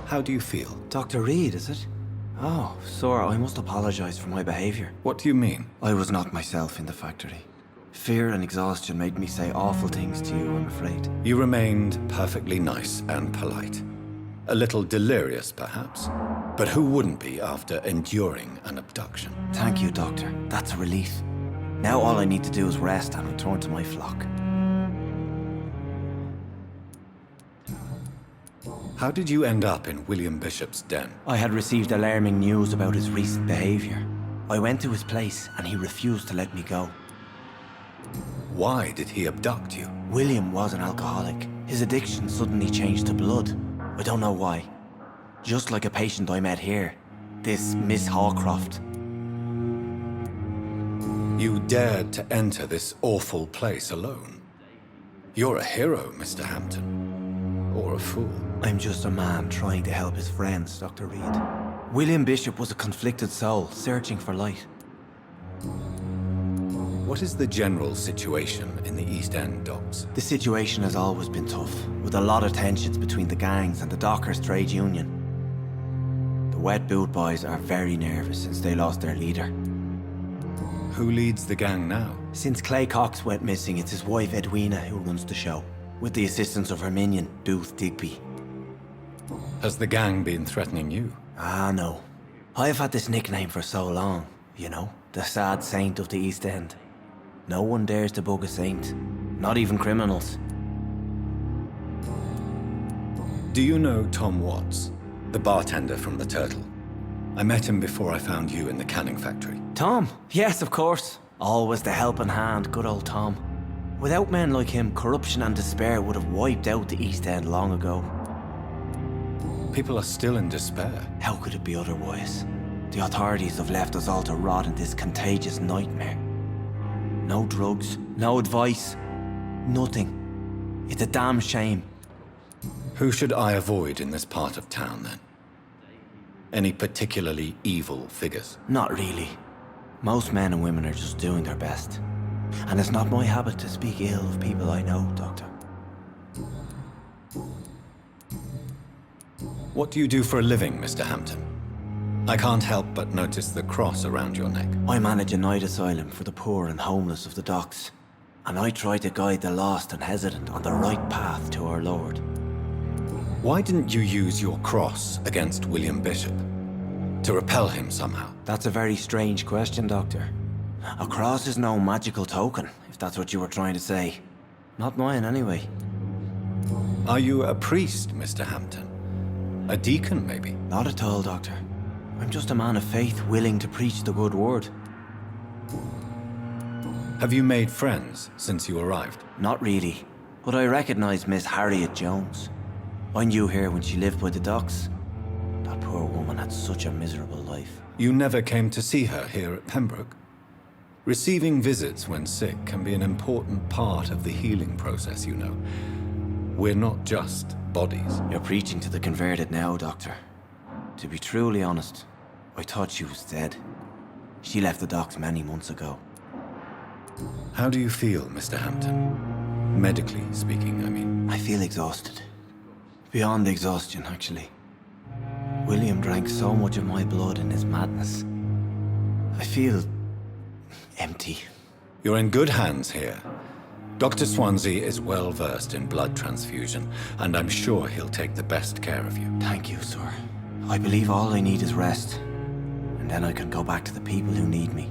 How do you feel? Dr. Reed, is it? Oh, sir, I must apologize for my behavior. What do you mean? I was not myself in the factory. Fear and exhaustion made me say awful things to you, I'm afraid. You remained perfectly nice and polite. A little delirious, perhaps. But who wouldn't be after enduring an abduction? Thank you, Doctor. That's a relief. Now all I need to do is rest and return to my flock. How did you end up in William Bishop's den? I had received alarming news about his recent behavior. I went to his place and he refused to let me go. Why did he abduct you? William was an alcoholic. His addiction suddenly changed to blood. I don't know why. Just like a patient I met here. This Miss Hawcroft. You dared to enter this awful place alone. You're a hero, Mr. Hampton. Or a fool. I'm just a man trying to help his friends, Dr. Reed. William Bishop was a conflicted soul, searching for light. What is the general situation in the East End docks? The situation has always been tough, with a lot of tensions between the gangs and the Dockers Trade Union. The Wet Boot Boys are very nervous since they lost their leader. Who leads the gang now? Since Clay Cox went missing, it's his wife Edwina who runs the show, with the assistance of her minion, Booth Digby. Has the gang been threatening you? Ah, no. I've had this nickname for so long, you know, the sad saint of the East End. No one dares to bug a saint, not even criminals. Do you know Tom Watts, the bartender from the Turtle? I met him before I found you in the canning factory. Tom? Yes, of course. Always the helping hand, good old Tom. Without men like him, corruption and despair would have wiped out the East End long ago. People are still in despair. How could it be otherwise? The authorities have left us all to rot in this contagious nightmare. No drugs, no advice, nothing. It's a damn shame. Who should I avoid in this part of town, then? Any particularly evil figures? Not really. Most men and women are just doing their best. And it's not my habit to speak ill of people I know, Doctor. What do you do for a living, Mr. Hampton? I can't help but notice the cross around your neck. I manage a night asylum for the poor and homeless of the docks. And I try to guide the lost and hesitant on the right path to our Lord. Why didn't you use your cross against William Bishop? To repel him somehow? That's a very strange question, Doctor. A cross is no magical token, if that's what you were trying to say. Not mine, anyway. Are you a priest, Mr. Hampton? A deacon, maybe? Not at all, Doctor. I'm just a man of faith willing to preach the good word. Have you made friends since you arrived? Not really, but I recognize Miss Harriet Jones. I knew her when she lived by the docks. That poor woman had such a miserable life. You never came to see her here at Pembroke? Receiving visits when sick can be an important part of the healing process, you know. We're not just bodies. You're preaching to the converted now, Doctor. To be truly honest, I thought she was dead. She left the docks many months ago. How do you feel, Mr. Hampton? Medically speaking, I mean. I feel exhausted. Beyond exhaustion, actually. William drank so much of my blood in his madness. I feel empty. You're in good hands here. Dr. Swansea is well versed in blood transfusion, and I'm sure he'll take the best care of you. Thank you, sir. I believe all I need is rest, and then I can go back to the people who need me.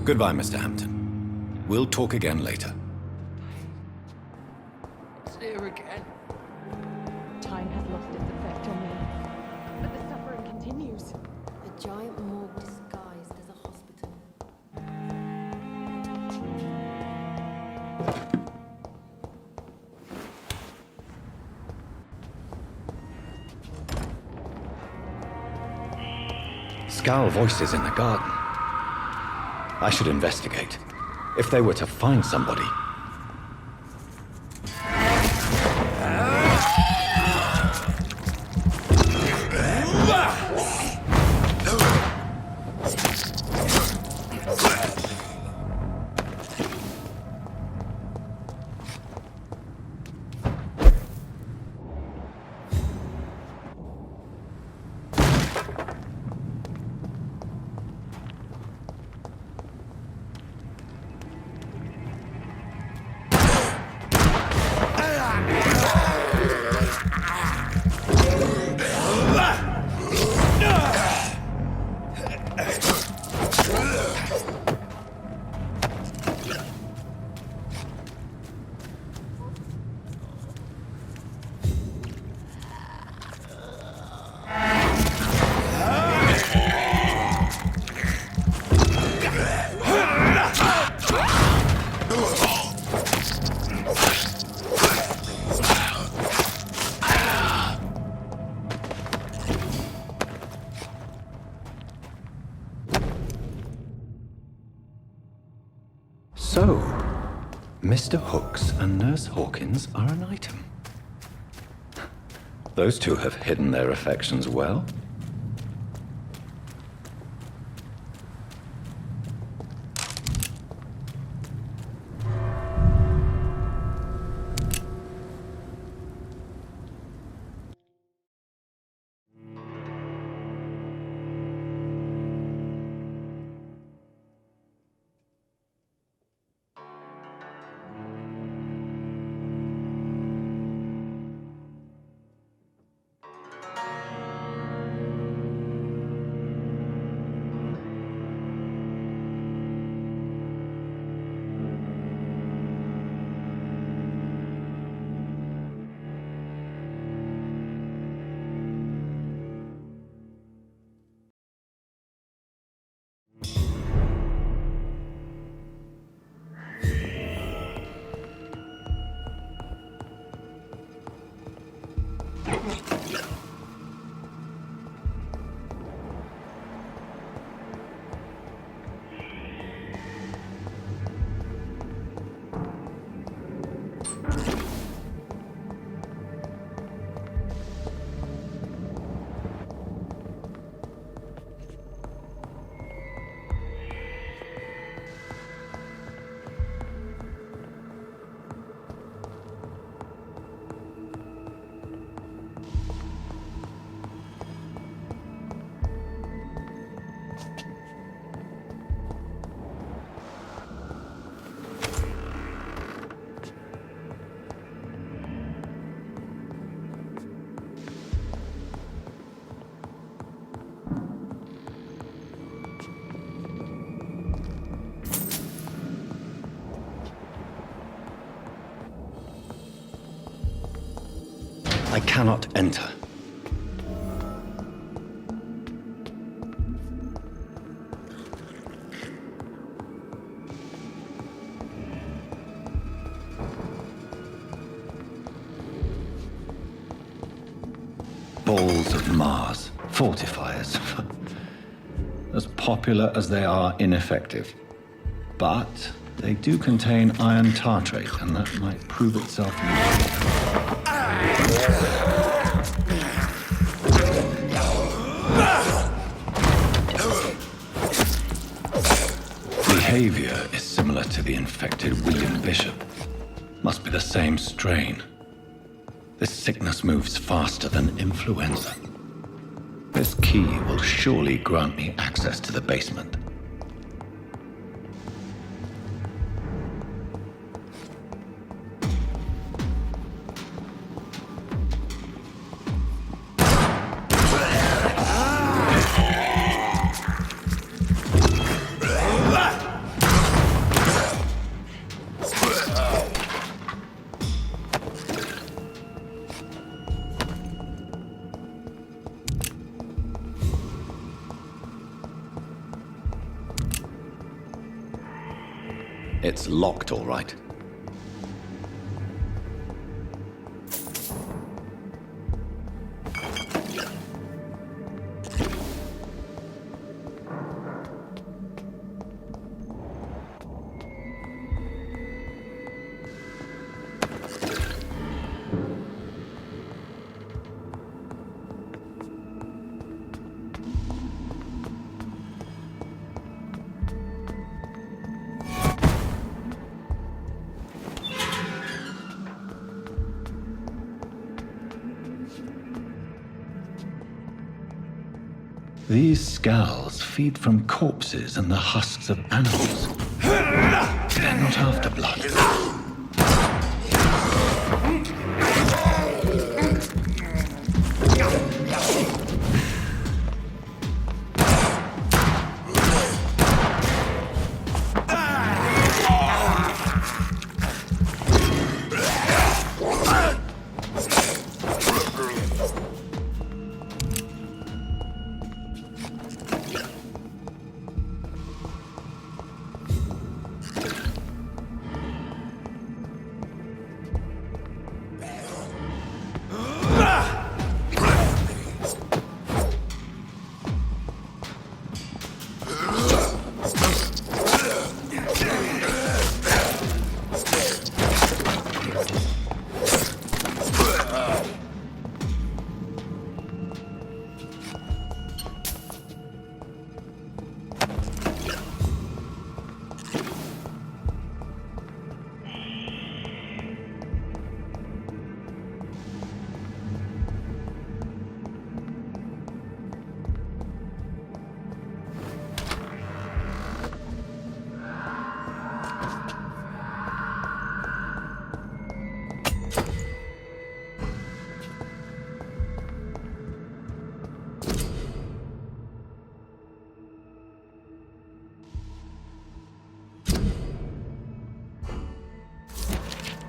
Goodbye, Mr. Hampton. We'll talk again later. It's here again. Time has lost its effect on me, but the suffering continues. A giant morgue disguised as a hospital. Scowl voices in the garden. I should investigate. If they were to find somebody. So, Mr. Hooks and Nurse Hawkins are an item. Those two have hidden their affections well. I cannot enter. Balls of Mars, fortifiers. As popular as they are ineffective. But they do contain iron tartrate, and that might prove itself useful. Behavior is similar to the infected William Bishop. Must be the same strain. This sickness moves faster than influenza. This key will surely grant me access to the basement. It's locked, all right. These scowls feed from corpses and the husks of animals. They're not after blood.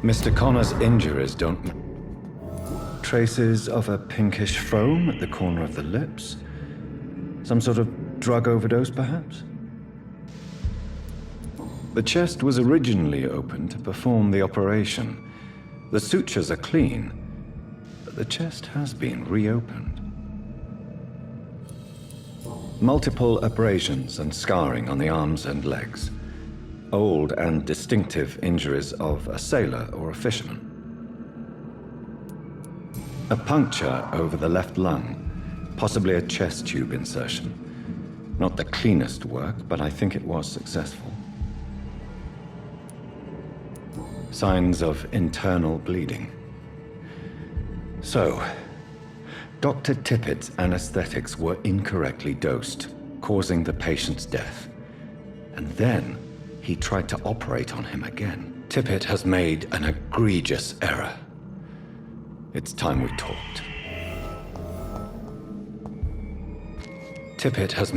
Mr. Connor's injuries don't... Traces of a pinkish foam at the corner of the lips? Some sort of drug overdose, perhaps? The chest was originally opened to perform the operation. The sutures are clean, but the chest has been reopened. Multiple abrasions and scarring on the arms and legs. Old and distinctive injuries of a sailor or a fisherman. A puncture over the left lung, possibly a chest tube insertion. Not the cleanest work, but I think it was successful. Signs of internal bleeding. So, Dr. Tippett's anesthetics were incorrectly dosed, causing the patient's death. And then he tried to operate on him again. Tippett has made an egregious error. It's time we talked. Tippett has...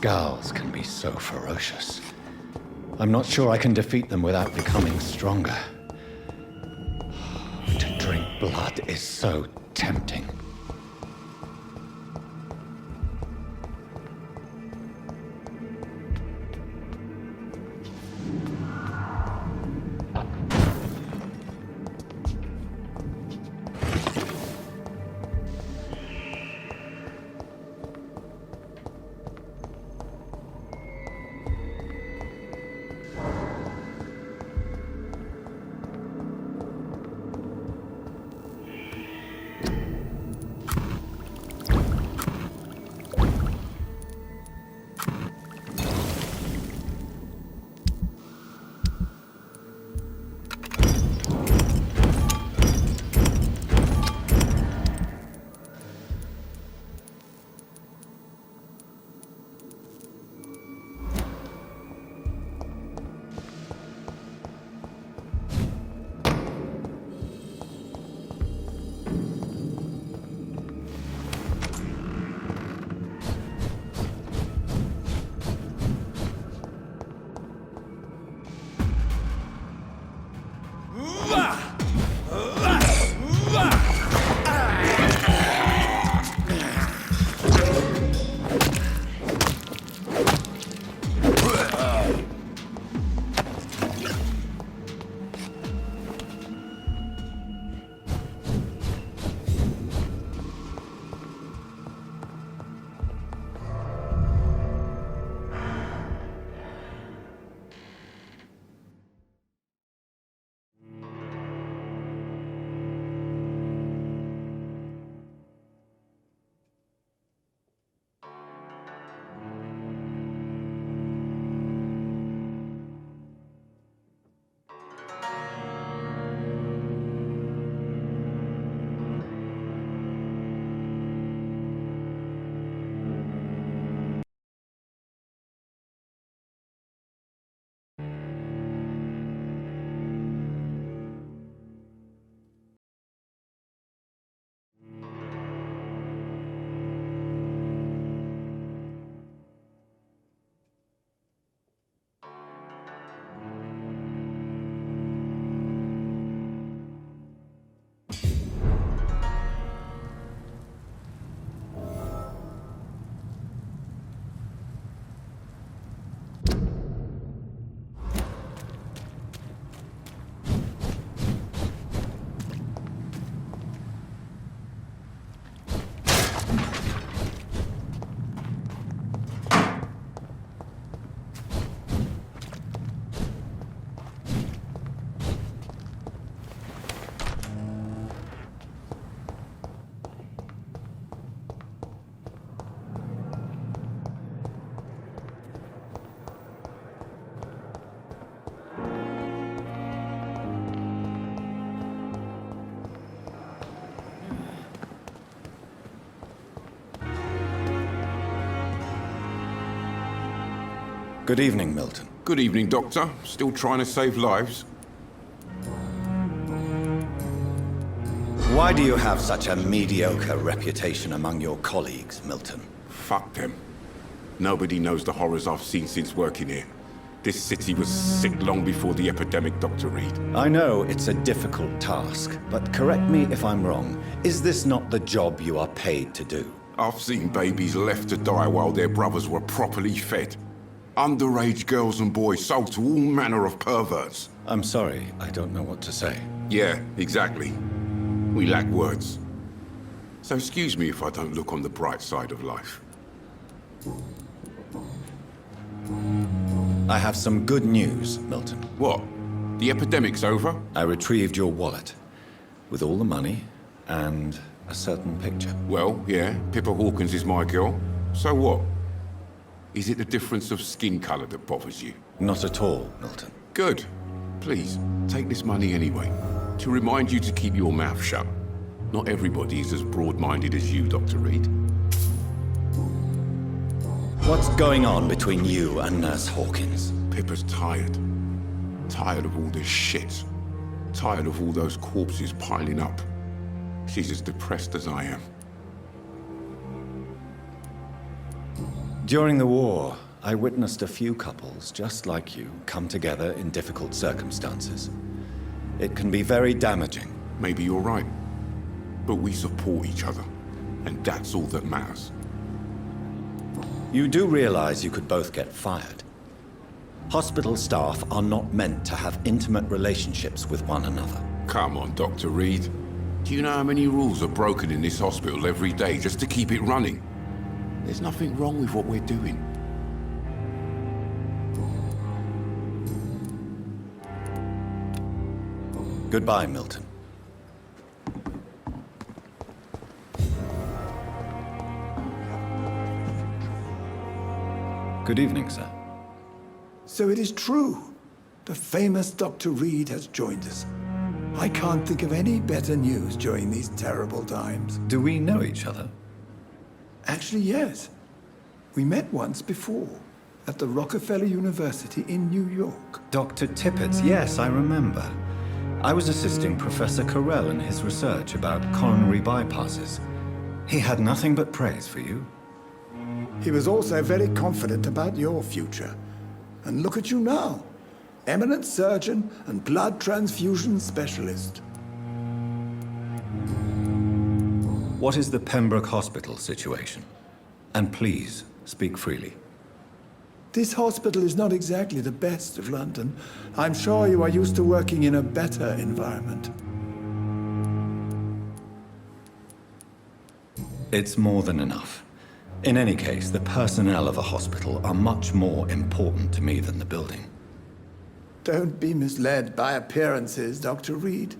Scowls can be so ferocious. I'm not sure I can defeat them without becoming stronger. To drink blood is so tempting. Good evening, Milton. Good evening, Doctor. Still trying to save lives? Why do you have such a mediocre reputation among your colleagues, Milton? Fuck them. Nobody knows the horrors I've seen since working here. This city was sick long before the epidemic, Dr. Reed. I know it's a difficult task, but correct me if I'm wrong. Is this not the job you are paid to do? I've seen babies left to die while their brothers were properly fed. Underage girls and boys sold to all manner of perverts. I'm sorry, I don't know what to say. Yeah, exactly. We lack words. So excuse me if I don't look on the bright side of life. I have some good news, Milton. What? The epidemic's over? I retrieved your wallet, with all the money and a certain picture. Well, yeah, Pippa Hawkins is my girl. So what? Is it the difference of skin color that bothers you? Not at all, Milton. Good. Please, take this money anyway. To remind you to keep your mouth shut. Not everybody is as broad-minded as you, Dr. Reed. What's going on between you and Nurse Hawkins? Pippa's tired. Tired of all this shit. Tired of all those corpses piling up. She's as depressed as I am. During the war, I witnessed a few couples just like you come together in difficult circumstances. It can be very damaging. Maybe you're right. But we support each other. And that's all that matters. You do realize you could both get fired. Hospital staff are not meant to have intimate relationships with one another. Come on, Dr. Reed. Do you know how many rules are broken in this hospital every day just to keep it running? There's nothing wrong with what we're doing. Goodbye, Milton. Good evening, sir. So it is true. The famous Dr. Reed has joined us. I can't think of any better news during these terrible times. Do we know each other? Actually, yes. We met once before, at the Rockefeller University in New York. Dr. Tippett, yes, I remember. I was assisting Professor Carell in his research about coronary bypasses. He had nothing but praise for you. He was also very confident about your future. And look at you now. Eminent surgeon and blood transfusion specialist. What is the Pembroke Hospital situation? And please, speak freely. This hospital is not exactly the best of London. I'm sure you are used to working in a better environment. It's more than enough. In any case, the personnel of a hospital are much more important to me than the building. Don't be misled by appearances, Dr. Reed.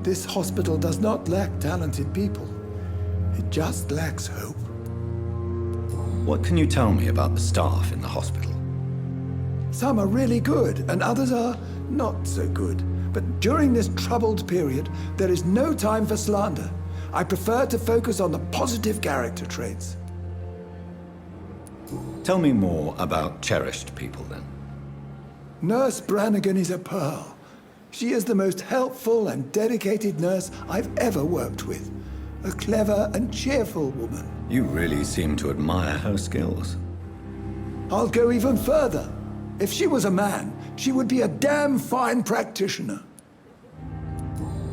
This hospital does not lack talented people. It just lacks hope. What can you tell me about the staff in the hospital? Some are really good, and others are not so good. But during this troubled period, there is no time for slander. I prefer to focus on the positive character traits. Tell me more about cherished people, then. Nurse Brannigan is a pearl. She is the most helpful and dedicated nurse I've ever worked with. A clever and cheerful woman. You really seem to admire her skills. I'll go even further. If she was a man, she would be a damn fine practitioner.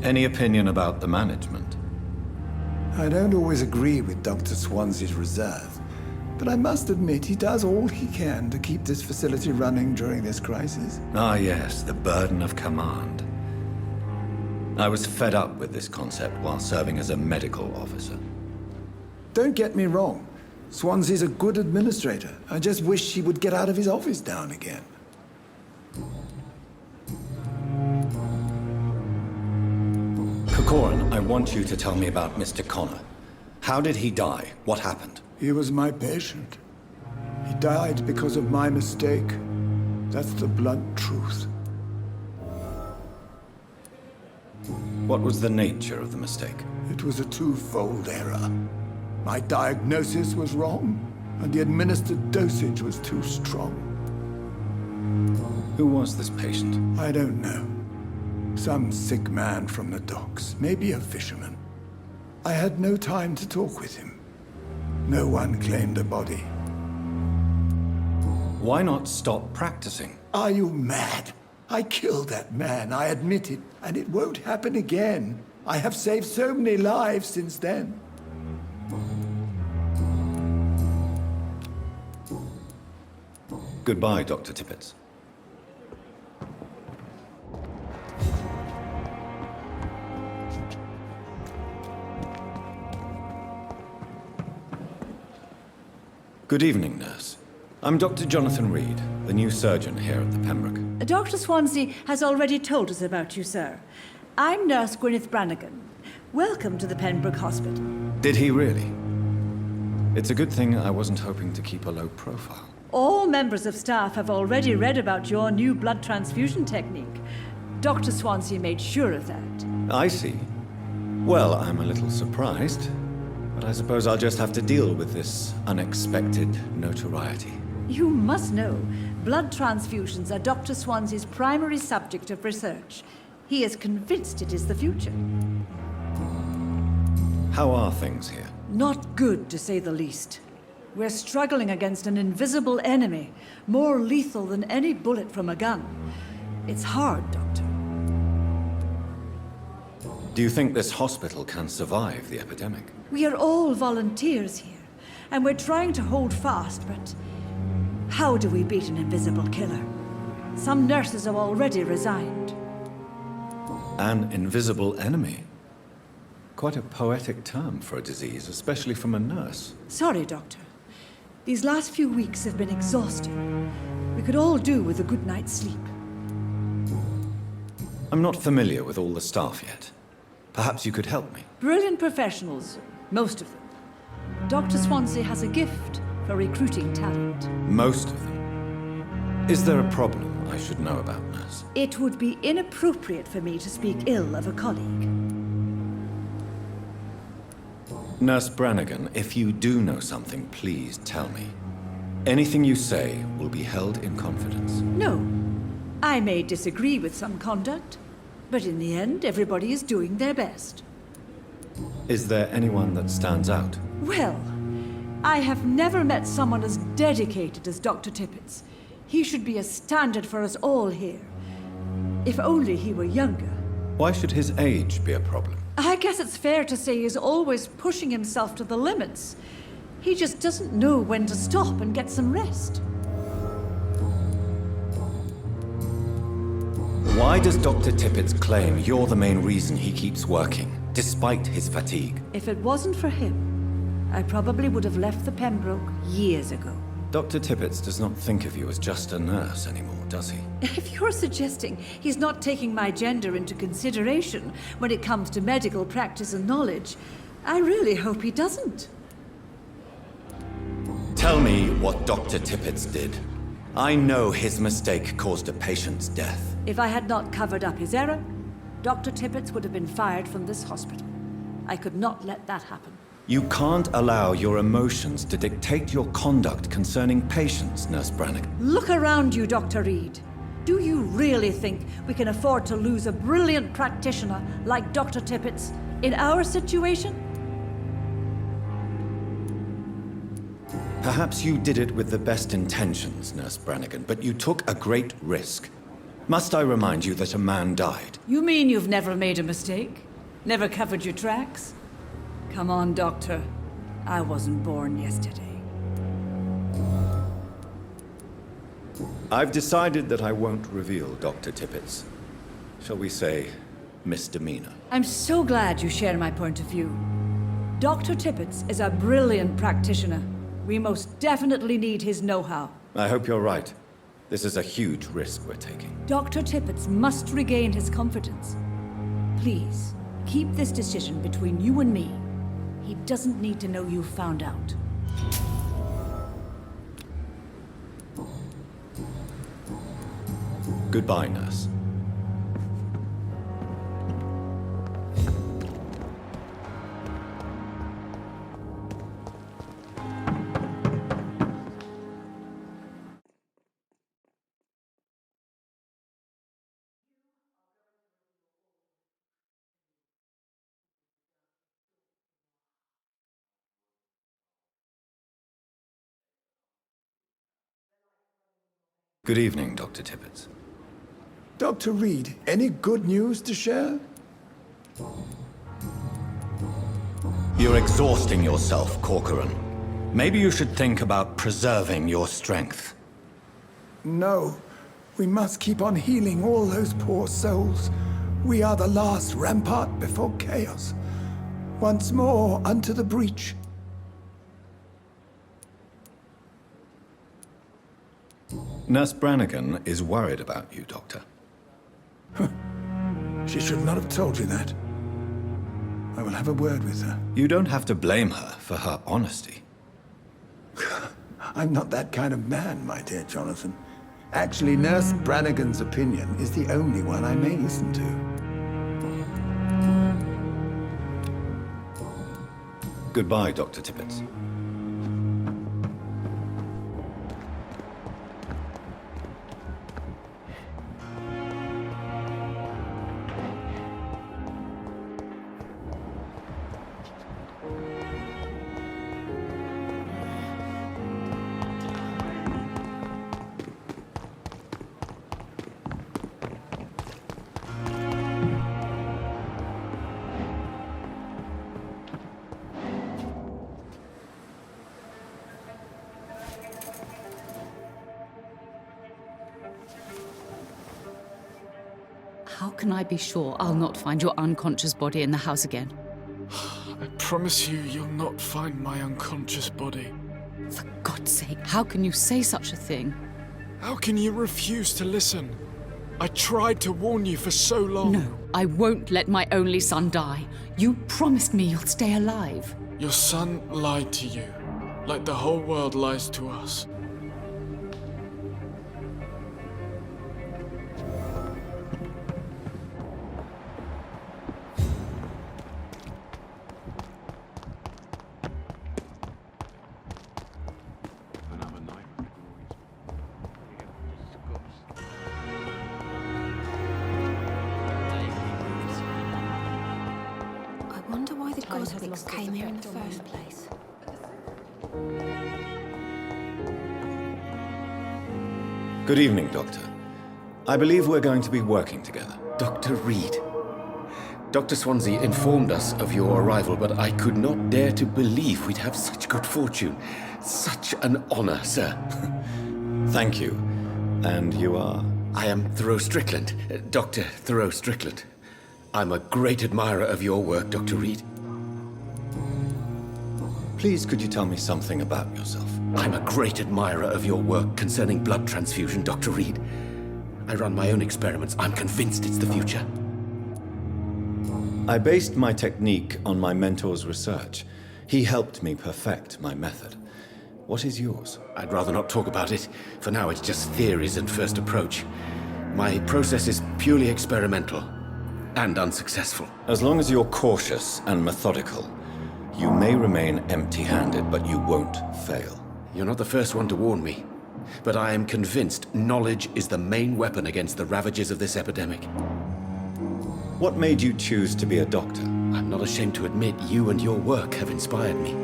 Any opinion about the management? I don't always agree with Dr. Swansea's reserve, but I must admit he does all he can to keep this facility running during this crisis. Ah, yes, the burden of command. I was fed up with this concept while serving as a medical officer. Don't get me wrong. Swansea's a good administrator. I just wish he would get out of his office now and again. Corcoran, I want you to tell me about Mr. Connor. How did he die? What happened? He was my patient. He died because of my mistake. That's the blunt truth. What was the nature of the mistake? It was a twofold error. My diagnosis was wrong, and the administered dosage was too strong. Who was this patient? I don't know. Some sick man from the docks, maybe a fisherman. I had no time to talk with him. No one claimed a body. Why not stop practicing? Are you mad? I killed that man, I admit it, and it won't happen again. I have saved so many lives since then. Goodbye, Dr. Tippett. Good evening, nurse. I'm Dr. Jonathan Reed, the new surgeon here at the Pembroke. Dr. Swansea has already told us about you, sir. I'm Nurse Gwyneth Brannigan. Welcome to the Pembroke Hospital. Did he really? It's a good thing I wasn't hoping to keep a low profile. All members of staff have already read about your new blood transfusion technique. Dr. Swansea made sure of that. I see. Well, I'm a little surprised, but I suppose I'll just have to deal with this unexpected notoriety. You must know, blood transfusions are Dr. Swansea's primary subject of research. He is convinced it is the future. How are things here? Not good, to say the least. We're struggling against an invisible enemy, more lethal than any bullet from a gun. It's hard, Doctor. Do you think this hospital can survive the epidemic? We are all volunteers here, and we're trying to hold fast, but how do we beat an invisible killer? Some nurses have already resigned. An invisible enemy? Quite a poetic term for a disease, especially from a nurse. Sorry, Doctor. These last few weeks have been exhausting. We could all do with a good night's sleep. I'm not familiar with all the staff yet. Perhaps you could help me. Brilliant professionals, most of them. Dr. Swansea has a gift for recruiting talent. Most of them. Is there a problem I should know about, nurse? It would be inappropriate for me to speak ill of a colleague. Nurse Brannigan, if you do know something, please tell me. Anything you say will be held in confidence. No. I may disagree with some conduct, but in the end, everybody is doing their best. Is there anyone that stands out? Well, I have never met someone as dedicated as Dr. Tippett's. He should be a standard for us all here. If only he were younger. Why should his age be a problem? I guess it's fair to say he's always pushing himself to the limits. He just doesn't know when to stop and get some rest. Why does Dr. Tippett claim you're the main reason he keeps working, despite his fatigue? If it wasn't for him, I probably would have left the Pembroke years ago. Dr. Tippett does not think of you as just a nurse anymore, does he? If you're suggesting he's not taking my gender into consideration when it comes to medical practice and knowledge, I really hope he doesn't. Tell me what Dr. Tippett did. I know his mistake caused a patient's death. If I had not covered up his error, Dr. Tippett would have been fired from this hospital. I could not let that happen. You can't allow your emotions to dictate your conduct concerning patients, Nurse Brannigan. Look around you, Dr. Reed. Do you really think we can afford to lose a brilliant practitioner like Dr. Tippett's in our situation? Perhaps you did it with the best intentions, Nurse Brannigan, but you took a great risk. Must I remind you that a man died? You mean you've never made a mistake? Never covered your tracks? Come on, Doctor. I wasn't born yesterday. I've decided that I won't reveal Dr. Tippett's, shall we say, misdemeanor. I'm so glad you share my point of view. Dr. Tippett's is a brilliant practitioner. We most definitely need his know-how. I hope you're right. This is a huge risk we're taking. Dr. Tippett's must regain his confidence. Please, keep this decision between you and me. He doesn't need to know you found out. Goodbye, nurse. Good evening, Dr. Tippett. Dr. Reed, any good news to share? You're exhausting yourself, Corcoran. Maybe you should think about preserving your strength. No. We must keep on healing all those poor souls. We are the last rampart before chaos. Once more unto the breach. Nurse Brannigan is worried about you, Doctor. She should not have told you that. I will have a word with her. You don't have to blame her for her honesty. I'm not that kind of man, my dear Jonathan. Actually, Nurse Brannigan's opinion is the only one I may listen to. Goodbye, Dr. Tippett. How can I be sure I'll not find your unconscious body in the house again? I promise you, you'll not find my unconscious body. For God's sake, how can you say such a thing? How can you refuse to listen? I tried to warn you for so long. No, I won't let my only son die. You promised me you'll stay alive. Your son lied to you, like the whole world lies to us. I wonder why the Goswicks came here in the first place. Good evening, Doctor. I believe we're going to be working together. Dr. Reed. Dr. Swansea informed us of your arrival, but I could not dare to believe we'd have such good fortune. Such an honor, sir. Thank you. And you are? I am Thoreau Strickland, Dr. Thoreau Strickland. I'm a great admirer of your work, Dr. Reed. Please, could you tell me something about yourself? I'm a great admirer of your work concerning blood transfusion, Dr. Reed. I run my own experiments. I'm convinced it's the future. I based my technique on my mentor's research. He helped me perfect my method. What is yours? I'd rather not talk about it. For now, it's just theories and first approach. My process is purely experimental and unsuccessful. As long as you're cautious and methodical, you may remain empty-handed, but you won't fail. You're not the first one to warn me, but I am convinced knowledge is the main weapon against the ravages of this epidemic. What made you choose to be a doctor? I'm not ashamed to admit you and your work have inspired me.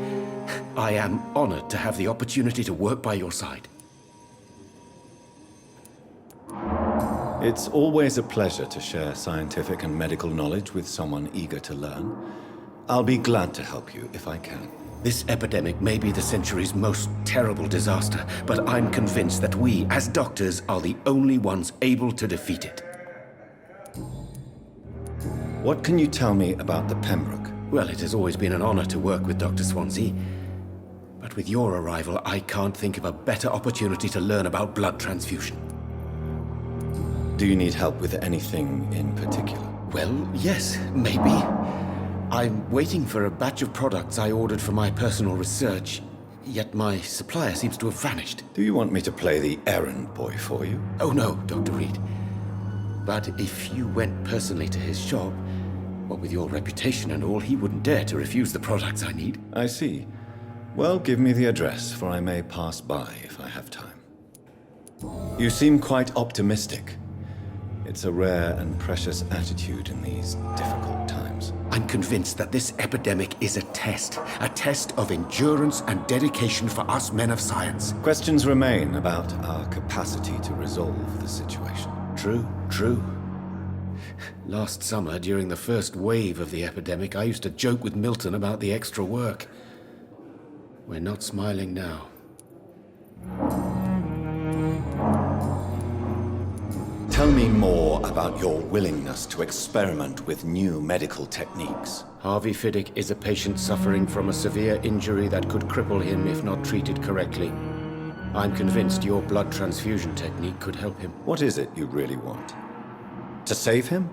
I am honored to have the opportunity to work by your side. It's always a pleasure to share scientific and medical knowledge with someone eager to learn. I'll be glad to help you if I can. This epidemic may be the century's most terrible disaster, but I'm convinced that we, as doctors, are the only ones able to defeat it. What can you tell me about the Pembroke? Well, it has always been an honor to work with Dr. Swansea. But with your arrival, I can't think of a better opportunity to learn about blood transfusion. Do you need help with anything in particular? Well, yes, maybe. I'm waiting for a batch of products I ordered for my personal research, yet my supplier seems to have vanished. Do you want me to play the errand boy for you? Oh no, Dr. Reed. But if you went personally to his shop, what with your reputation and all, he wouldn't dare to refuse the products I need. I see. Well, give me the address, for I may pass by if I have time. You seem quite optimistic. It's a rare and precious attitude in these difficult times. I'm convinced that this epidemic is a test of endurance and dedication for us men of science. Questions remain about our capacity to resolve the situation. True. Last summer, during the first wave of the epidemic, I used to joke with Milton about the extra work. We're not smiling now. Tell me more about your willingness to experiment with new medical techniques. Harvey Fiddick is a patient suffering from a severe injury that could cripple him if not treated correctly. I'm convinced your blood transfusion technique could help him. What is it you really want? To save him,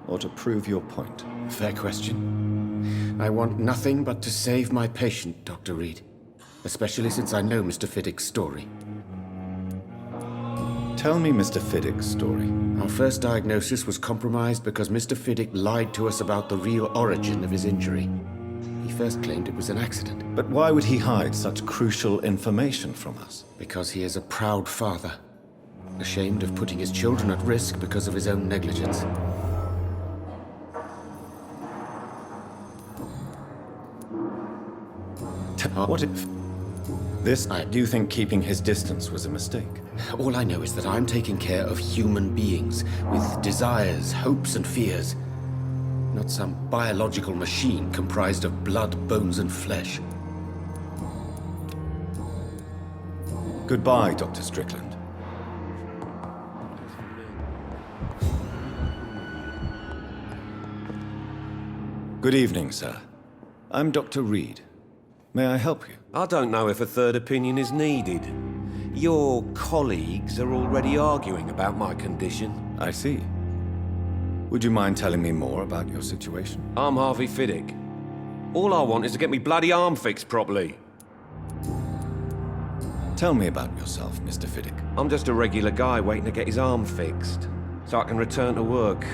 or to prove your point? Fair question. I want nothing but to save my patient, Dr. Reed. Especially since I know Mr. Fiddick's story. Tell me Mr. Fiddick's story. Our first diagnosis was compromised because Mr. Fiddick lied to us about the real origin of his injury. He first claimed it was an accident. But why would he hide such crucial information from us? Because he is a proud father, ashamed of putting his children at risk because of his own negligence. What if... Do you think keeping his distance was a mistake? All I know is that I'm taking care of human beings with desires, hopes, and fears. Not some biological machine comprised of blood, bones, and flesh. Goodbye, Dr. Strickland. Good evening, sir. I'm Dr. Reed. May I help you? I don't know if a third opinion is needed. Your colleagues are already arguing about my condition. I see. Would you mind telling me more about your situation? I'm Harvey Fiddick. All I want is to get me bloody arm fixed properly. Tell me about yourself, Mr. Fiddick. I'm just a regular guy waiting to get his arm fixed, so I can return to work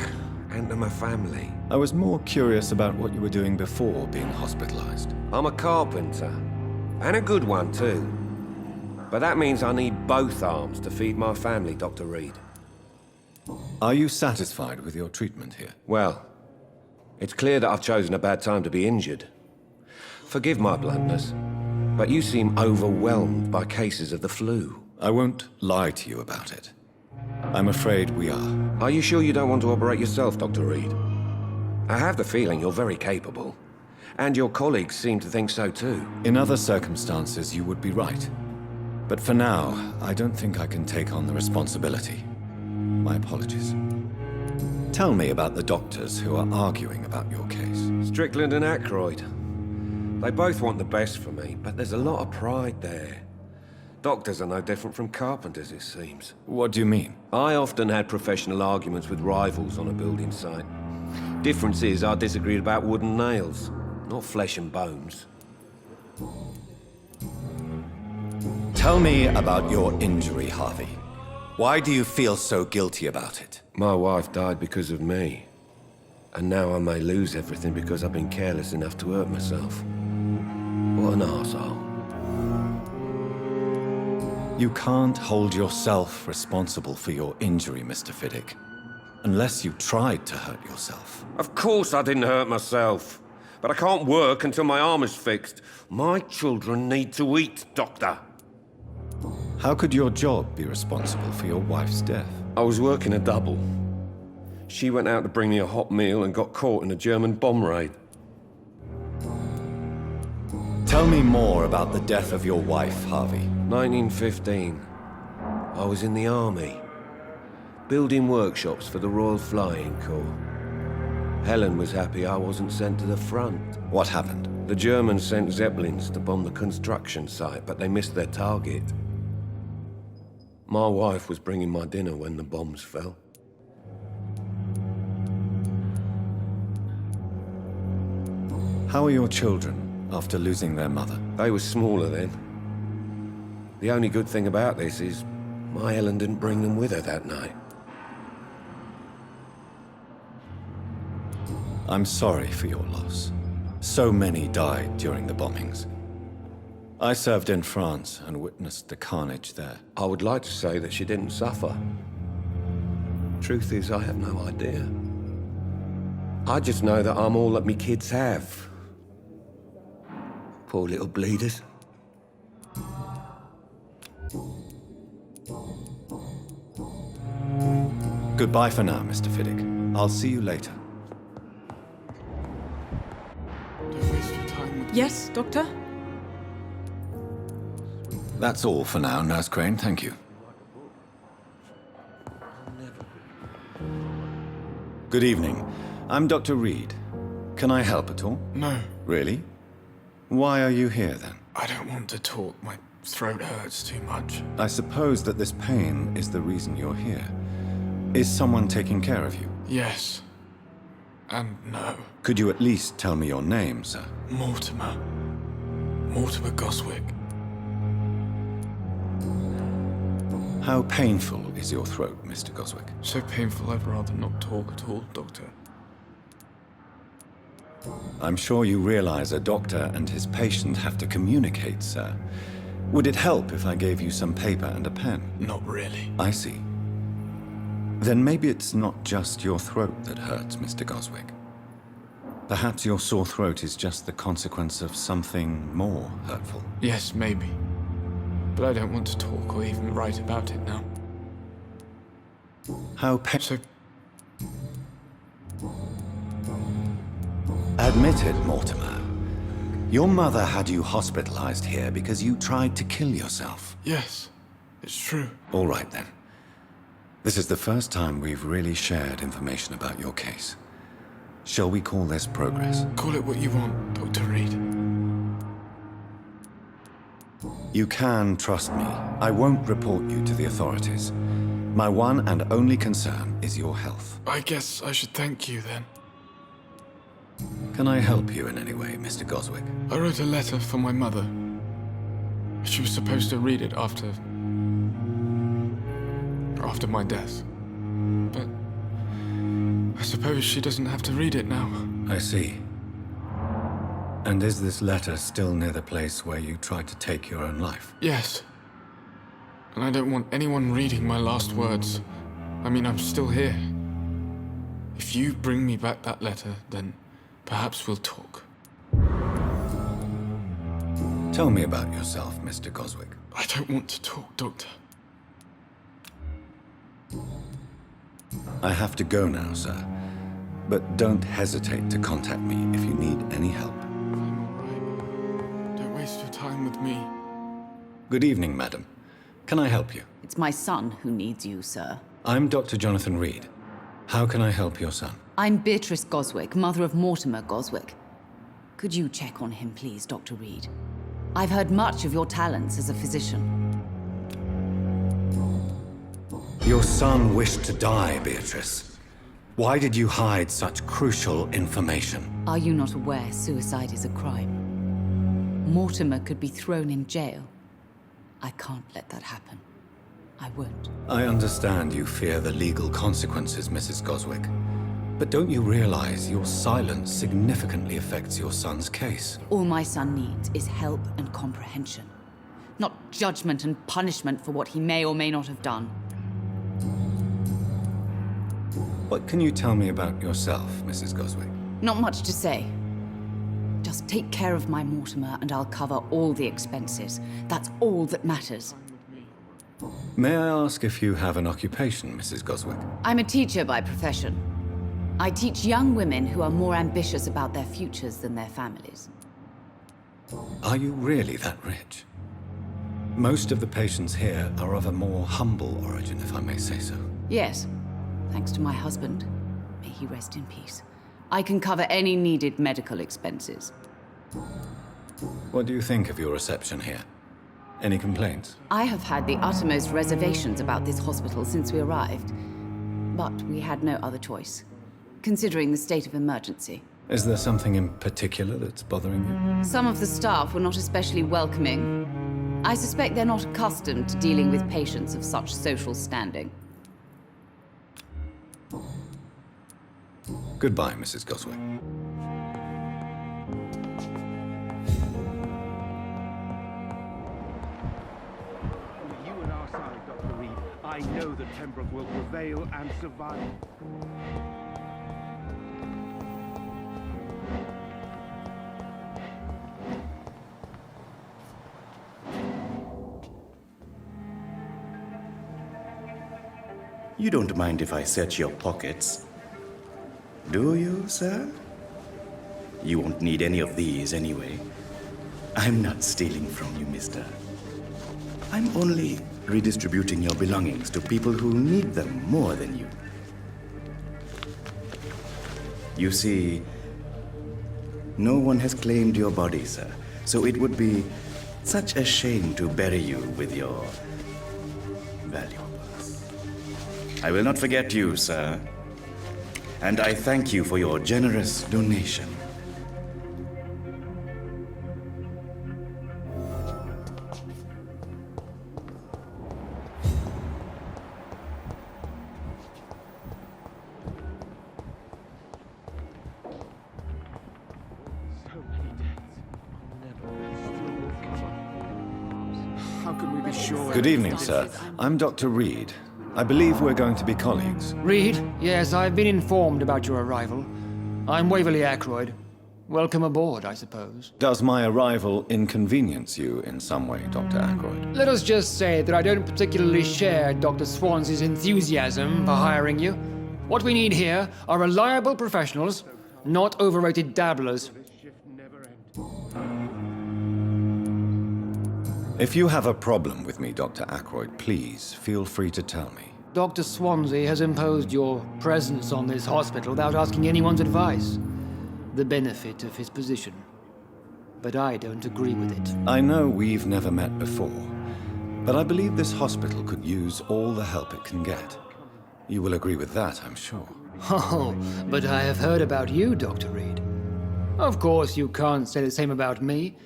and to my family. I was more curious about what you were doing before being hospitalized. I'm a carpenter, and a good one too. But that means I need both arms to feed my family, Dr. Reed. Are you satisfied with your treatment here? Well, it's clear that I've chosen a bad time to be injured. Forgive my bluntness, but you seem overwhelmed by cases of the flu. I won't lie to you about it. I'm afraid we are. Are you sure you don't want to operate yourself, Dr. Reed? I have the feeling you're very capable. And your colleagues seem to think so too. In other circumstances, you would be right. But for now, I don't think I can take on the responsibility. My apologies. Tell me about the doctors who are arguing about your case. Strickland and Aykroyd. They both want the best for me, but there's a lot of pride there. Doctors are no different from carpenters, it seems. What do you mean? I often had professional arguments with rivals on a building site. Difference is I disagreed about wooden nails, not flesh and bones. Tell me about your injury, Harvey. Why do you feel so guilty about it? My wife died because of me. And now I may lose everything because I've been careless enough to hurt myself. What an arsehole. You can't hold yourself responsible for your injury, Mr. Fiddick. Unless you tried to hurt yourself. Of course I didn't hurt myself. But I can't work until my arm is fixed. My children need to eat, Doctor. How could your job be responsible for your wife's death? I was working a double. She went out to bring me a hot meal and got caught in a German bomb raid. Tell me more about the death of your wife, Harvey. 1915. I was in the army, building workshops for the Royal Flying Corps. Helen was happy I wasn't sent to the front. What happened? The Germans sent Zeppelins to bomb the construction site, but they missed their target. My wife was bringing my dinner when the bombs fell. How are your children after losing their mother? They were smaller then. The only good thing about this is my Helen didn't bring them with her that night. I'm sorry for your loss. So many died during the bombings. I served in France and witnessed the carnage there. I would like to say that she didn't suffer. Truth is, I have no idea. I just know that I'm all that me kids have. Poor little bleeders. Goodbye for now, Mr. Fiddick. I'll see you later. Don't waste your time with Yes, Doctor? That's all for now, Nurse Crane. Thank you. Good evening. I'm Dr. Reed. Can I help at all? No, Really? Why are you here, then? I don't want to talk. My throat hurts too much. I suppose that this pain is the reason you're here. Is someone taking care of you? Yes. And no. Could you at least tell me your name, sir? Mortimer. Mortimer Goswick. How painful is your throat, Mr. Goswick? So painful I'd rather not talk at all, Doctor. I'm sure you realize a doctor and his patient have to communicate, sir. Would it help if I gave you some paper and a pen? Not really. I see. Then maybe it's not just your throat that hurts, Mr. Goswick. Perhaps your sore throat is just the consequence of something more hurtful. Yes, maybe. But I don't want to talk or even write about it now. How So, Admit it, Mortimer. Your mother had you hospitalized here because you tried to kill yourself. yes, it's true. All right, then. This is the first time we've really shared information about your case. Shall we call this progress? Call it what you want, Dr. Reed. You can trust me. I won't report you to the authorities. My one and only concern is your health. I guess I should thank you then. Can I help you in any way, Mr. Goswick? I wrote a letter for my mother. She was supposed to read it after my death. But I suppose she doesn't have to read it now. I see. And is this letter still near the place where you tried to take your own life? Yes. And I don't want anyone reading my last words. I mean, I'm still here. If you bring me back that letter, then perhaps we'll talk. Tell me about yourself, Mr. Goswick. I don't want to talk, Doctor. I have to go now, sir. But don't hesitate to contact me if you need any help. I'm all right. Don't waste your time with me. Good evening, madam. Can I help you? It's my son who needs you, sir. I'm Dr. Jonathan Reed. How can I help your son? I'm Beatrice Goswick, mother of Mortimer Goswick. Could you check on him, please, Dr. Reed? I've heard much of your talents as a physician. Your son wished to die, Beatrice. Why did you hide such crucial information? Are you not aware suicide is a crime? Mortimer could be thrown in jail. I can't let that happen. I won't. I understand you fear the legal consequences, Mrs. Goswick. But don't you realize your silence significantly affects your son's case? All my son needs is help and comprehension. Not judgment and punishment for what he may or may not have done. What can you tell me about yourself, Mrs. Goswick? Not much to say. Just take care of my Mortimer and I'll cover all the expenses. That's all that matters. May I ask if you have an occupation, Mrs. Goswick? I'm a teacher by profession. I teach young women who are more ambitious about their futures than their families. Are you really that rich? Most of the patients here are of a more humble origin, if I may say so. Yes, thanks to my husband. May he rest in peace. I can cover any needed medical expenses. What do you think of your reception here? Any complaints? I have had the uttermost reservations about this hospital since we arrived. But we had no other choice, considering the state of emergency. Is there something in particular that's bothering you? Some of the staff were not especially welcoming. I suspect they're not accustomed to dealing with patients of such social standing. Goodbye, Mrs. Goswick. You and our side, Dr. Reed. I know that Pembroke will prevail and survive. You don't mind if I search your pockets, do you, sir? You won't need any of these anyway. I'm not stealing from you, mister. I'm only redistributing your belongings to people who need them more than you. You see, no one has claimed your body, sir, so it would be such a shame to bury you with your valuables. I will not forget you, sir, and I thank you for your generous donation. How can we be sure? Good evening, sir. I'm Dr. Reed. I believe we're going to be colleagues. Reed? Yes, I've been informed about your arrival. I'm Waverly Ackroyd. Welcome aboard, I suppose. Does my arrival inconvenience you in some way, Dr. Ackroyd? Let us just say that I don't particularly share Dr. Swansea's enthusiasm for hiring you. What we need here are reliable professionals, not overrated dabblers. If you have a problem with me, Dr. Ackroyd, please feel free to tell me. Dr. Swansea has imposed your presence on this hospital without asking anyone's advice. The benefit of his position. But I don't agree with it. I know we've never met before, but I believe this hospital could use all the help it can get. You will agree with that, I'm sure. Oh, but I have heard about you, Dr. Reed. Of course, you can't say the same about me,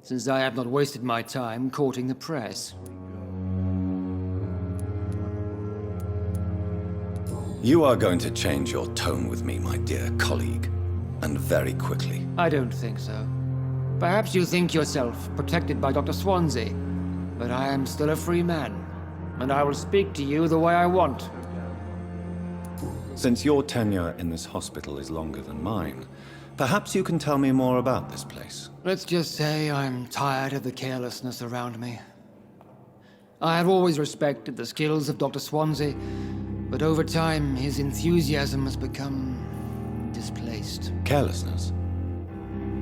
since I have not wasted my time courting the press. You are going to change your tone with me, my dear colleague, and very quickly. I don't think so. Perhaps you think yourself protected by Dr. Swansea, but I am still a free man, and I will speak to you the way I want. Since your tenure in this hospital is longer than mine, perhaps you can tell me more about this place. Let's just say I'm tired of the carelessness around me. I have always respected the skills of Dr. Swansea, but over time his enthusiasm has become displaced. Carelessness?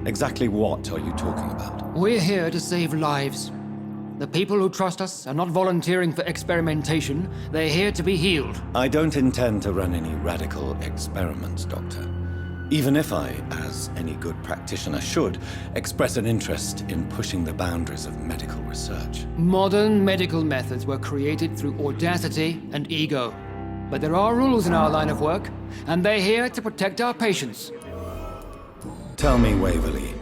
Exactly what are you talking about? We're here to save lives. The people who trust us are not volunteering for experimentation. They're here to be healed. I don't intend to run any radical experiments, Doctor. Even if I, as any good practitioner should, express an interest in pushing the boundaries of medical research. Modern medical methods were created through audacity and ego. But there are rules in our line of work, and they're here to protect our patients. Tell me, Waverly,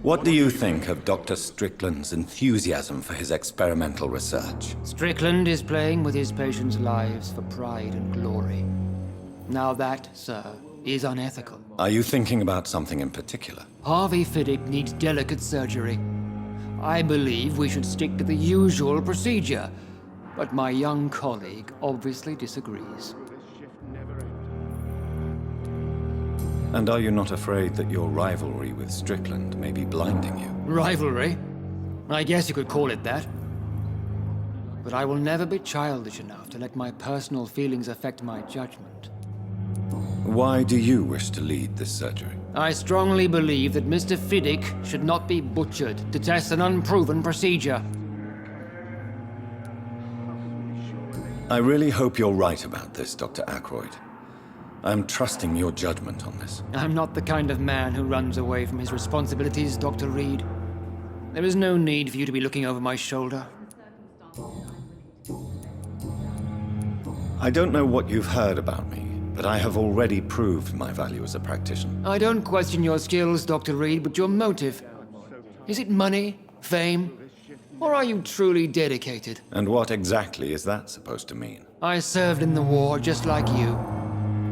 what do you think of Dr. Strickland's enthusiasm for his experimental research? Strickland is playing with his patients' lives for pride and glory. Now that, sir, is unethical. Are you thinking about something in particular? Harvey Fiddick needs delicate surgery. I believe we should stick to the usual procedure, but my young colleague obviously disagrees. And are you not afraid that your rivalry with Strickland may be blinding you? Rivalry? I guess you could call it that. But I will never be childish enough to let my personal feelings affect my judgment. Why do you wish to lead this surgery? I strongly believe that Mr. Fiddick should not be butchered to test an unproven procedure. I really hope you're right about this, Dr. Ackroyd. I'm trusting your judgment on this. I'm not the kind of man who runs away from his responsibilities, Dr. Reed. There is no need for you to be looking over my shoulder. I don't know what you've heard about me, but I have already proved my value as a practitioner. I don't question your skills, Dr. Reed, but your motive. Is it money, fame, or are you truly dedicated? And what exactly is that supposed to mean? I served in the war just like you.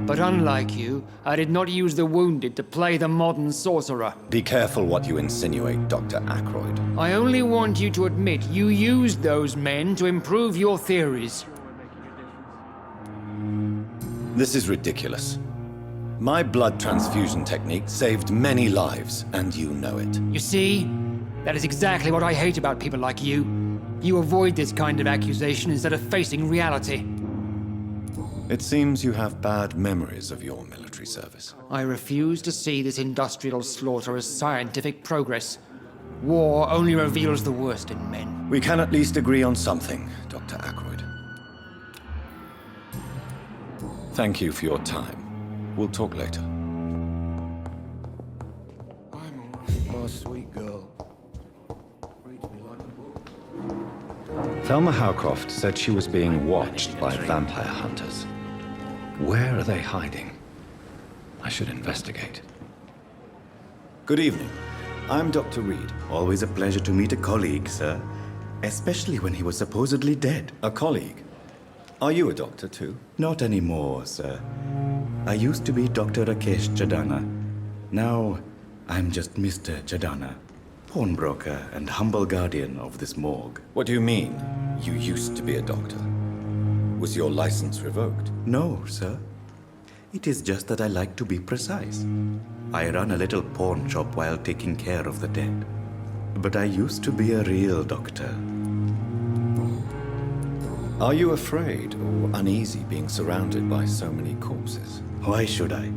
But unlike you, I did not use the wounded to play the modern sorcerer. Be careful what you insinuate, Dr. Ackroyd. I only want you to admit you used those men to improve your theories. This is ridiculous. My blood transfusion technique saved many lives, and you know it. You see? That is exactly what I hate about people like you. You avoid this kind of accusation instead of facing reality. It seems you have bad memories of your military service. I refuse to see this industrial slaughter as scientific progress. War only reveals the worst in men. We can at least agree on something, Dr. Ackroyd. Thank you for your time. We'll talk later. My sweet girl. Thelma Howcroft said she was being watched by vampire hunters. Where are they hiding? I should investigate. Good evening. I'm Dr. Reed. Always a pleasure to meet a colleague, sir. Especially when he was supposedly dead. A colleague? Are you a doctor too? Not anymore, sir. I used to be Dr. Rakesh Chadana. Now, I'm just Mr. Chadana, pawnbroker and humble guardian of this morgue. What do you mean, you used to be a doctor? Was your license revoked? No, sir. It is just that I like to be precise. I run a little pawn shop while taking care of the dead. But I used to be a real doctor. Are you afraid or uneasy being surrounded by so many corpses? Why should I?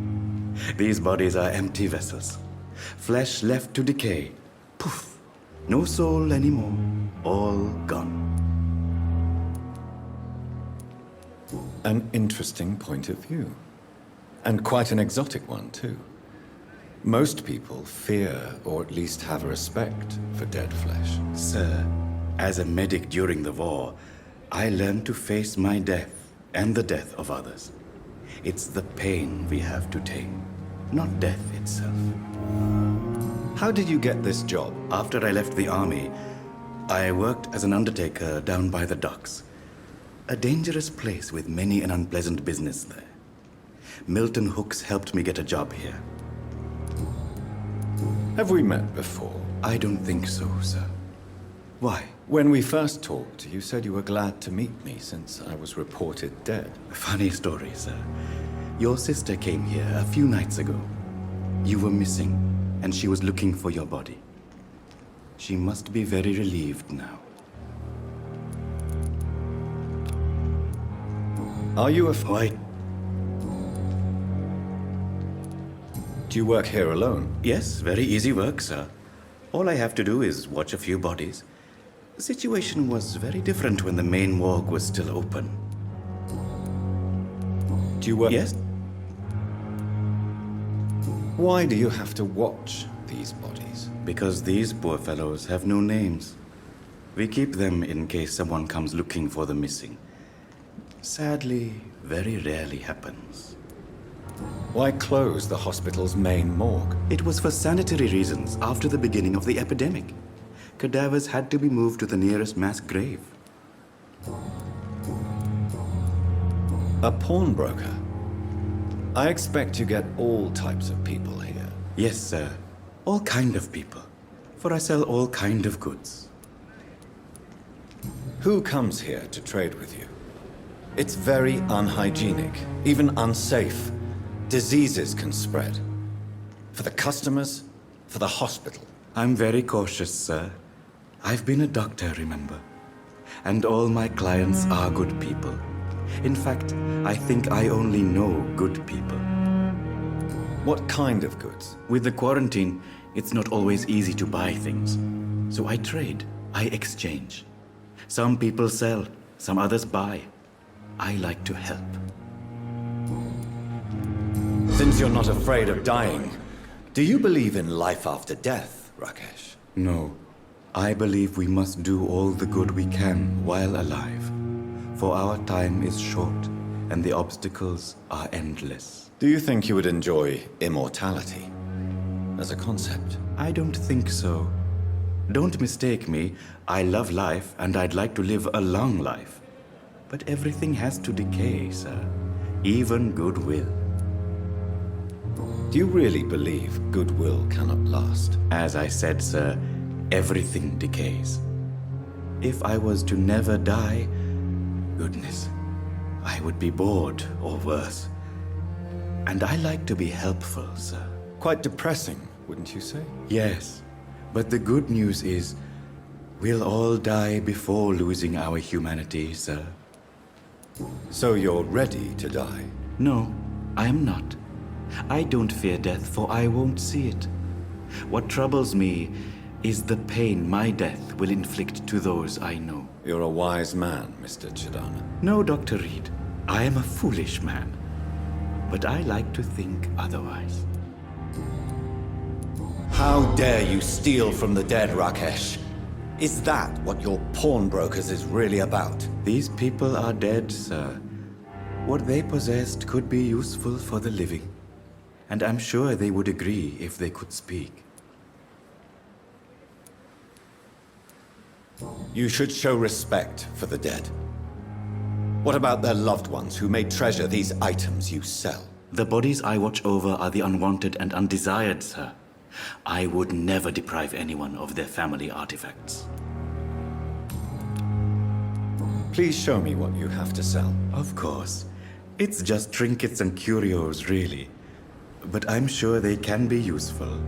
These bodies are empty vessels. Flesh left to decay. Poof. No soul anymore. All gone. An interesting point of view. And quite an exotic one, too. Most people fear, or at least have a respect, for dead flesh. Sir, as a medic during the war, I learned to face my death and the death of others. It's the pain we have to tame, not death itself. How did you get this job? After I left the army, I worked as an undertaker down by the docks. A dangerous place with many an unpleasant business there. Milton Hooks helped me get a job here. Have we met before? I don't think so, sir. Why? When we first talked, you said you were glad to meet me since I was reported dead. Funny story, sir. Your sister came here a few nights ago. You were missing, and she was looking for your body. She must be very relieved now. Are you afraid? Do you work here alone? Yes, very easy work, sir. All I have to do is watch a few bodies. The situation was very different when the main morgue was still open. Do you work? Yes. Why do you have to watch these bodies? Because these poor fellows have no names. We keep them in case someone comes looking for the missing. Sadly, very rarely happens. Why close the hospital's main morgue? It was for sanitary reasons after the beginning of the epidemic. Cadavers had to be moved to the nearest mass grave. A pawnbroker? I expect you get all types of people here. Yes, sir. All kind of people. For I sell all kind of goods. Who comes here to trade with you? It's very unhygienic, even unsafe. Diseases can spread. For the customers, for the hospital. I'm very cautious, sir. I've been a doctor, remember? And all my clients are good people. In fact, I think I only know good people. What kind of goods? With the quarantine, it's not always easy to buy things. So I trade, I exchange. Some people sell, some others buy. I like to help. Since you're not afraid of dying, do you believe in life after death, Rakesh? No. I believe we must do all the good we can while alive. For our time is short, and the obstacles are endless. Do you think you would enjoy immortality as a concept? I don't think so. Don't mistake me. I love life, and I'd like to live a long life. But everything has to decay, sir. Even goodwill. Do you really believe goodwill cannot last? As I said, sir, everything decays. If I was to never die, goodness, I would be bored or worse. And I like to be helpful, sir. Quite depressing, wouldn't you say? Yes, but the good news is we'll all die before losing our humanity, sir. So you're ready to die? No, I am not. I don't fear death, for I won't see it. What troubles me is the pain my death will inflict to those I know. You're a wise man, Mr. Chidana. No, Dr. Reed. I am a foolish man. But I like to think otherwise. How dare you steal from the dead, Rakesh? Is that what your pawnbrokers is really about? These people are dead, sir. What they possessed could be useful for the living. And I'm sure they would agree if they could speak. You should show respect for the dead. What about their loved ones who may treasure these items you sell? The bodies I watch over are the unwanted and undesired, sir. I would never deprive anyone of their family artifacts. Please show me what you have to sell. Of course. It's just trinkets and curios, really. But I'm sure they can be useful.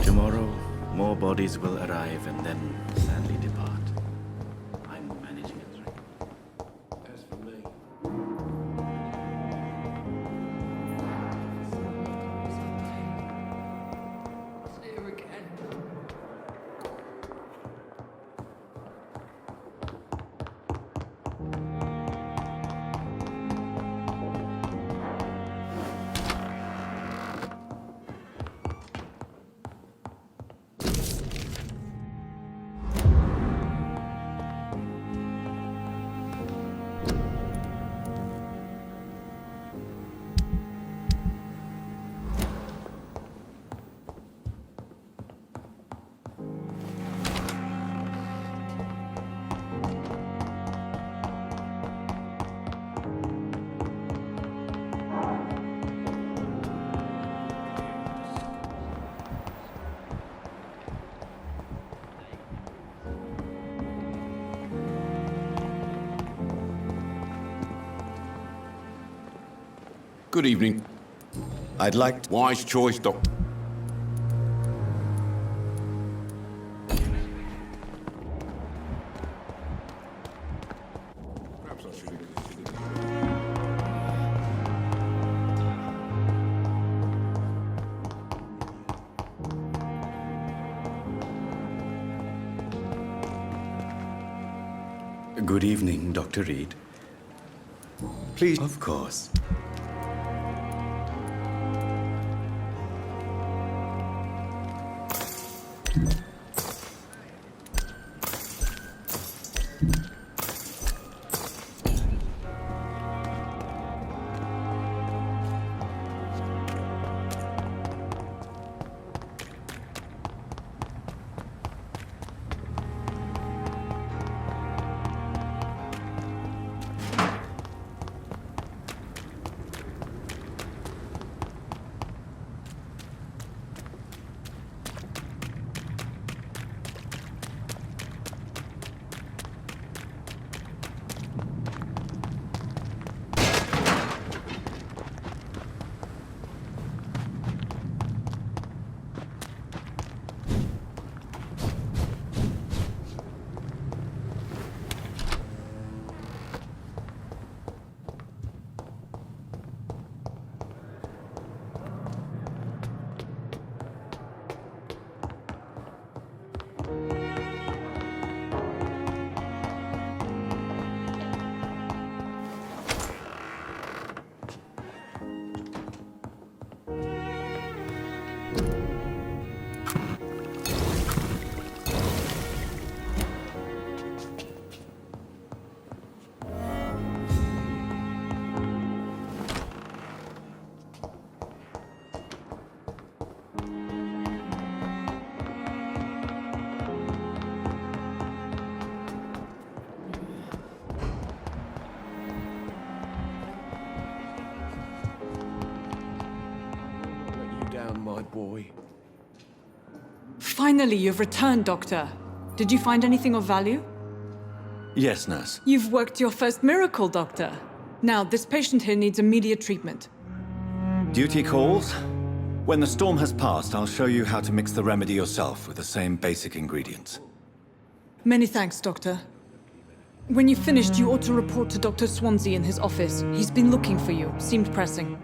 Tomorrow, more bodies will arrive and then sadly depart. I'm managing it. As for me... Here again. Good evening. I'd like to... Wise choice, Doc. Perhaps I should have considered that. Good evening, Dr. Reed. Please... Of course. My boy. Finally, you've returned, Doctor. Did you find anything of value? Yes, nurse. You've worked your first miracle, Doctor. Now, this patient here needs immediate treatment. Duty calls. When the storm has passed, I'll show you how to mix the remedy yourself with the same basic ingredients. Many thanks, Doctor. When you've finished, you ought to report to Dr. Swansea in his office. He's been looking for you. Seemed pressing.